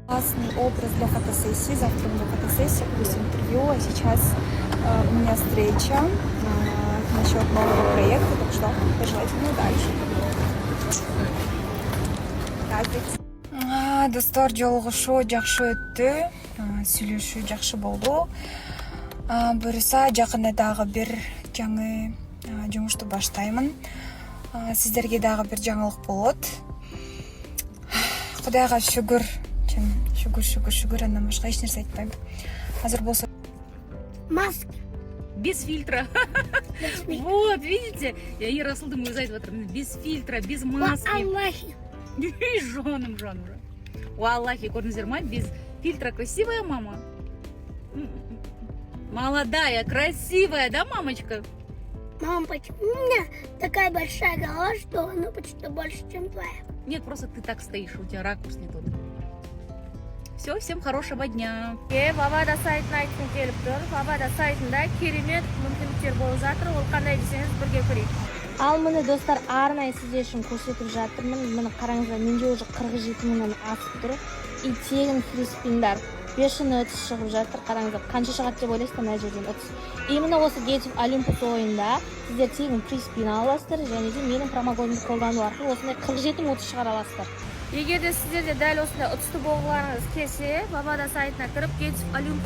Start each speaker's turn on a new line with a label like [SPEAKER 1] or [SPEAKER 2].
[SPEAKER 1] Классный образ для фотосессии. Завтра у меня фотосессия, плюс интервью. А сейчас у меня встреча насчет нового проекта. Так что пожелайте мне удачи. Достар жолугушуу жакшы өттү. Сүйлөшүү жакшы болду. Буюрса жакында дагы бир жаңы жумушту баштаймын. Сиздерге дагы бир жаңылык болот. Кудайга шүгүр. Шүгүр, андан башка эч нерсе айтпайм. Азыр болсо
[SPEAKER 2] Маска.
[SPEAKER 3] Без фильтра. Вот, видите? Я Расулдың өзі айтып отыр. Без фильтра, без маски.
[SPEAKER 2] Аллахи.
[SPEAKER 3] Жоным. О, Аллахи, көрдіңіздер ма? Без фильтра красивая мама. Молодая, красивая, да, мамочка?
[SPEAKER 2] Мама, почему у меня такая большая голова, что она почти больше, чем твоя?
[SPEAKER 3] Нет, просто ты так стоишь, у тебя ракурс не тот. Все, всем хорошего дня.
[SPEAKER 4] Вавада сайтына айтқым келіп тұр. Вавада сайтында керемет мүмкіндіктер болып жатыр. Ол қандай десеңіз бірге көрейік.
[SPEAKER 5] Ал міне достар, арнайы сіздер үшін көрсетіп жатырмын. Міне қараңыздар, менде уже 47 мыңнан асып тұр. И тегін фриспиндар. 5-30 шығып жатыр. Қараңыздар, қанша шығады деп ойлайсыздар, мына жерден 30. Именно осы Гейтов Олимпус ойында сіздер тегін фриспин аласыздар, және де менің промокодымды қолдану арқылы осындай 47-30 шығара аласыздар.
[SPEAKER 4] Егер де сіздерде дәл осындай ұтысты болғыларыңыз келсе, Вавада сайтына кіріп Гейтов Олимпус